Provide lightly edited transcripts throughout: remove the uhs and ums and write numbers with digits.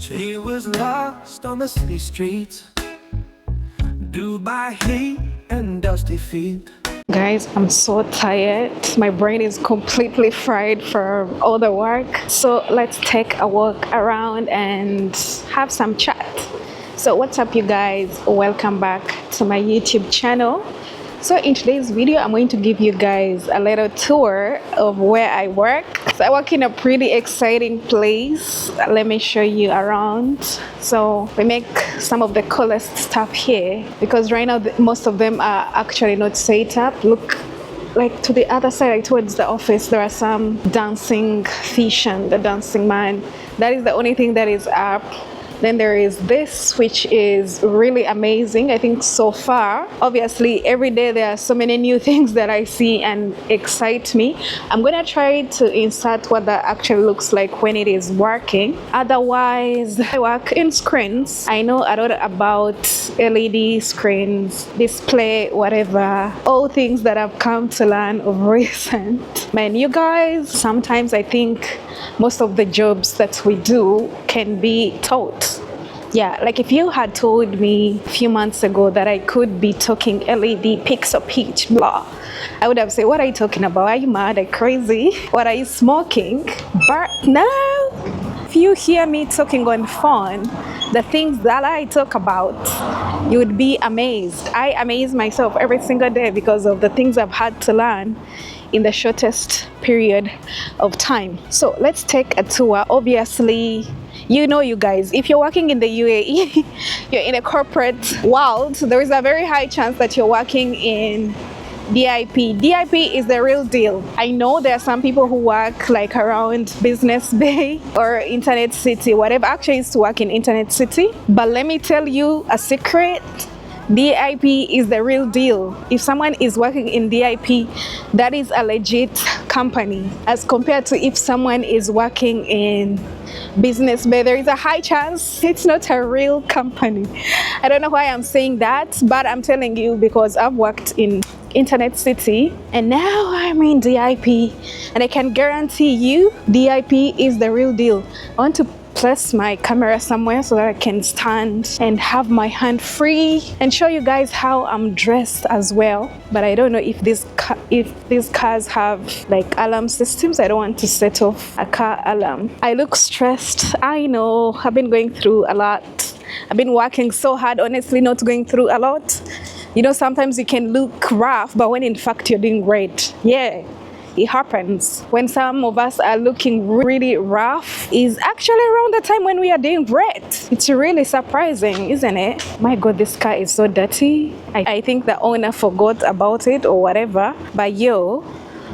She was lost on the city streets, Dubai heat and dusty feet. Guys, I'm so tired. My brain is completely fried from all the work. So let's take a walk around and have some chat. So what's up, you guys? Welcome back to my YouTube channel. So in today's video, I'm going to give you guys a little tour of where I work. So I work in a pretty exciting place. Let me show you around. So we make some of the coolest stuff here because right now most of them are actually not set up. Look, like to the other side, like towards the office, there are some dancing fish and the dancing man. That is the only thing that is up. Then there is this, which is really amazing, I think, so far. Obviously, every day there are so many new things that I see and excite me. I'm gonna try to insert what that actually looks like when it is working. Otherwise, I work in screens. I know a lot about LED screens, display, whatever, all things that I've come to learn of recent. Man, you guys, sometimes I think most of the jobs that we do can be taught. Yeah, like if you had told me a few months ago that I could be talking LED, pixel pitch, blah, I would have said, what are you talking about? Are you mad? Are you crazy? What are you smoking? But now, if you hear me talking on phone, the things that I talk about, you would be amazed. I amaze myself every single day because of the things I've had to learn in the shortest period of time. So let's take a tour. Obviously, you know, you guys, if you're working in the UAE, you're in a corporate world, there is a very high chance that you're working in DIP. DIP is the real deal. I know there are some people who work like around Business Bay or Internet City, whatever actually is to work in Internet City. But let me tell you a secret. DIP is the real deal. If someone is working in DIP, that is a legit company as compared to if someone is working in Business Bay. There is a high chance it's not a real company. I don't know why I'm saying that, but I'm telling you because I've worked in Internet City and now I'm in DIP, and I can guarantee you DIP is the real deal. I want to place my camera somewhere so that I can stand and have my hand free and show you guys how I'm dressed as well. But I don't know if these cars have like alarm systems. I don't want to set off a car alarm. I look stressed. I know I've been going through a lot. I've been working so hard, honestly, not going through a lot. You know, sometimes you can look rough, but when in fact you're doing great. Yeah. It happens when some of us are looking really rough is actually around the time when we are doing great. It's really surprising, isn't it? My God, this car is so dirty. I think the owner forgot about it or whatever.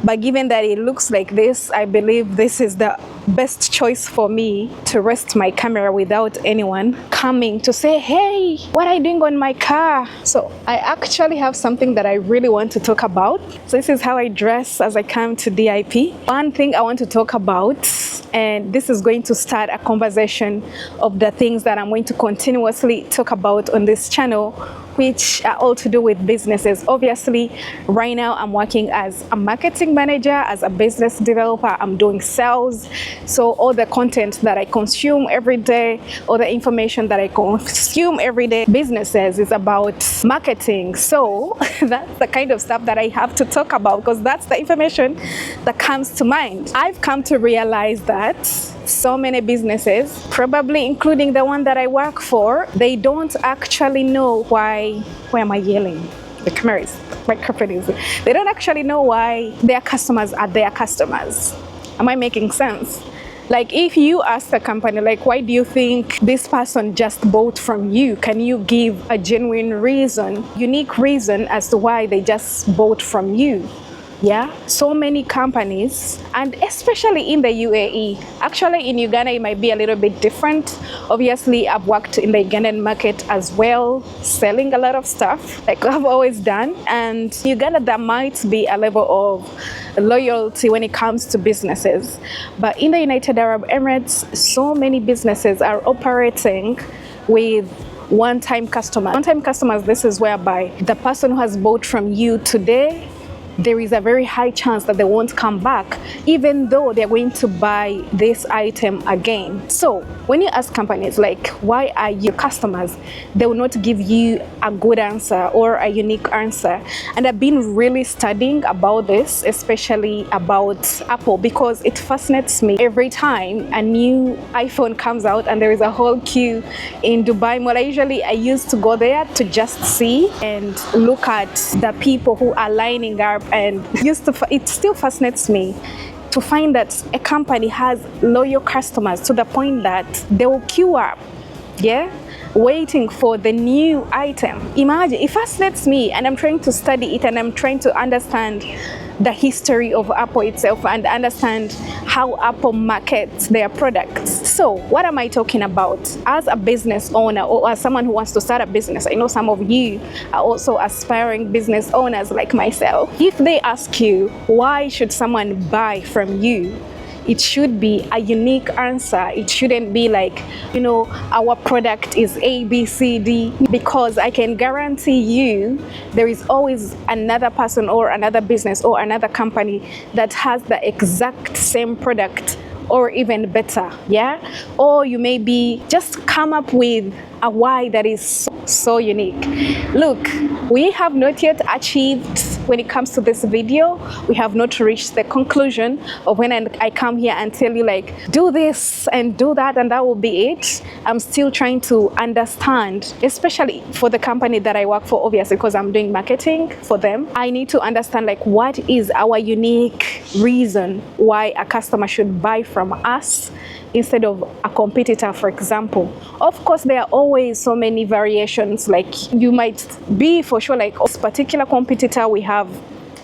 But given that it looks like this, I believe this is the best choice for me to rest my camera without anyone coming to say, hey, what are you doing on my car? So I actually have something that I really want to talk about. So this is how I dress as I come to DIP. One thing I want to talk about, and this is going to start a conversation of the things that I'm going to continuously talk about on this channel, which are all to do with businesses. Obviously, right now I'm working as a marketing manager, as a business developer. I'm doing sales. So all the content that I consume every day, all the information that I consume every day, businesses is about marketing. So that's the kind of stuff that I have to talk about because that's the information that comes to mind. I've come to realize that so many businesses, probably including the one that I work for, they don't actually know why am I yelling? The camera is, microphone is. They don't actually know why their customers are their customers. Am I making sense? Like if you ask the company, like, why do you think this person just bought from you? Can you give a genuine reason, unique reason as to why they just bought from you? Yeah, so many companies, and especially in the UAE. Actually, in Uganda, it might be a little bit different. Obviously, I've worked in the Ugandan market as well, selling a lot of stuff, like I've always done. And Uganda, there might be a level of loyalty when it comes to businesses. But in the United Arab Emirates, so many businesses are operating with one-time customers. One-time customers, this is whereby the person who has bought from you today there is a very high chance that they won't come back, even though they're going to buy this item again. So when you ask companies like, why are you customers, they will not give you a good answer or a unique answer. And I've been really studying about this, especially about Apple, because it fascinates me every time a new iPhone comes out and there is a whole queue in Dubai Mall. I used to go there to just see and look at the people who are lining up, and it still fascinates me to find that a company has loyal customers to the point that they will queue up, waiting for the new item. Imagine, it fascinates me, and I'm trying to study it, and I'm trying to understand the history of Apple itself and understand how Apple markets their products. So what am I talking about? As a business owner or as someone who wants to start a business, I know some of you are also aspiring business owners like myself. If they ask you, why should someone buy from you? It should be a unique answer. It shouldn't be like, our product is A, B, C, D, because I can guarantee you there is always another person or another business or another company that has the exact same product or even better, or you maybe just come up with a why that is so unique. Look, we have not yet achieved, when it comes to this video, we have not reached the conclusion of when I come here and tell you like, do this and do that and that will be it. I'm still trying to understand, especially for the company that I work for, obviously, because I'm doing marketing for them. I need to understand like, what is our unique reason why a customer should buy from us instead of a competitor, for example. Of course, there are always so many variations. Like, you might be for sure like, this particular competitor, we have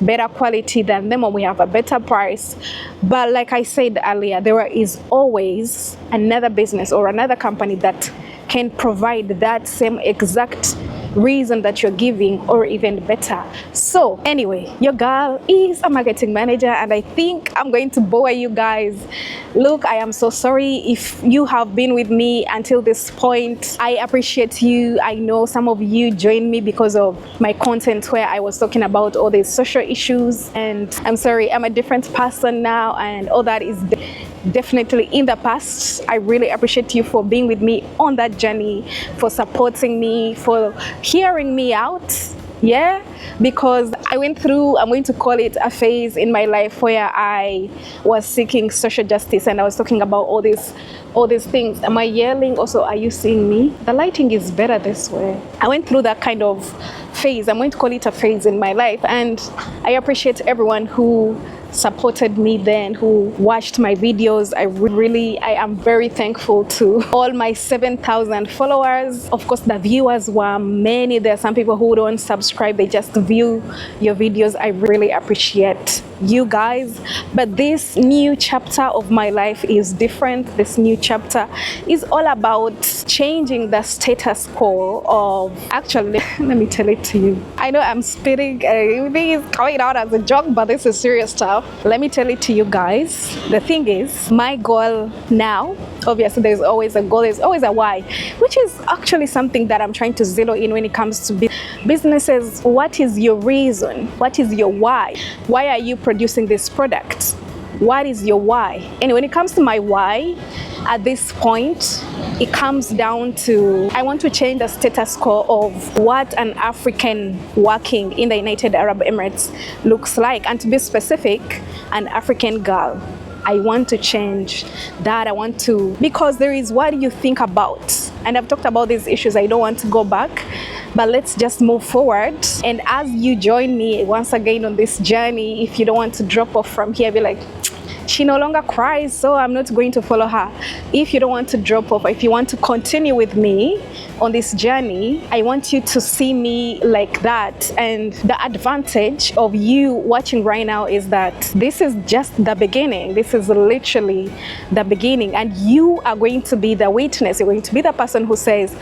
better quality than them, or we have a better price. But like I said earlier, there is always another business or another company that can provide that same exact reason that you're giving, or even better. So anyway, your girl is a marketing manager, and I think I'm going to bore you guys. Look, I am so sorry if you have been with me until this point. I appreciate you. I know some of you joined me because of my content where I was talking about all these social issues, and I'm sorry, I'm a different person now, and all that is definitely in the past. I really appreciate you for being with me on that journey, for supporting me, for hearing me out, because I went through, I'm going to call it a phase in my life where I was seeking social justice, and I was talking about all these things. Am I yelling? Also, are you seeing me? The lighting is better this way. I went through that kind of phase. I'm going to call it a phase in my life, and I appreciate everyone who supported me then, who watched my videos. I am very thankful to all my 7,000 followers. Of course, the viewers were many. There are some people who don't subscribe, they just view your videos. I really appreciate you guys. But this new chapter of my life is different. This new chapter is all about changing the status quo of, actually, let me tell it to you. I know I'm spitting, everything is coming out as a joke, but this is serious stuff. Let me tell it to you guys. The thing is, my goal now, obviously there's always a goal, there's always a why, which is actually something that I'm trying to zero in when it comes to businesses. What is your reason? What is your why? Why are you producing this product? What is your why? And when it comes to my why, at this point, it comes down to, I want to change the status quo of what an African working in the United Arab Emirates looks like. And to be specific, an African girl. I want to change that. Because there is what you think about. And I've talked about these issues. I don't want to go back, but let's just move forward. And as you join me once again on this journey, if you don't want to drop off from here, be like, she no longer cries, so I'm not going to follow her. If you don't want to drop off, if you want to continue with me on this journey, I want you to see me like that. And the advantage of you watching right now is that this is just the beginning. This is literally the beginning, and you are going to be the witness. You're going to be the person who says,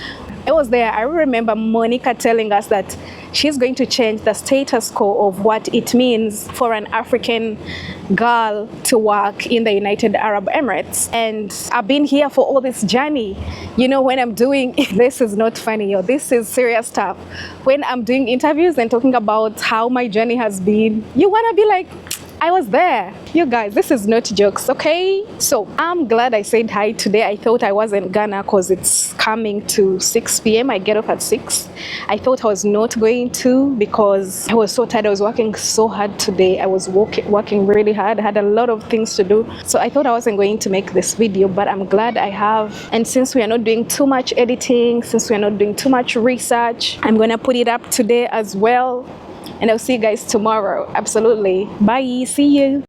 I was there. I remember Monica telling us that she's going to change the status quo of what it means for an African girl to work in the United Arab Emirates. And I've been here for all this journey. You know, when I'm doing, this is not funny, or this is serious stuff. When I'm doing interviews and talking about how my journey has been, you wanna be like, I was there. You guys, this is not jokes, okay? So I'm glad I said hi today. I thought I wasn't gonna, because it's coming to 6 p.m. I get off at 6. I thought I was not going to, because I was so tired. I was working so hard today. I was working really hard. I had a lot of things to do. So I thought I wasn't going to make this video, but I'm glad I have. And since we are not doing too much editing, since we are not doing too much research, I'm gonna put it up today as well. And I'll see you guys tomorrow. Absolutely. Bye. See you.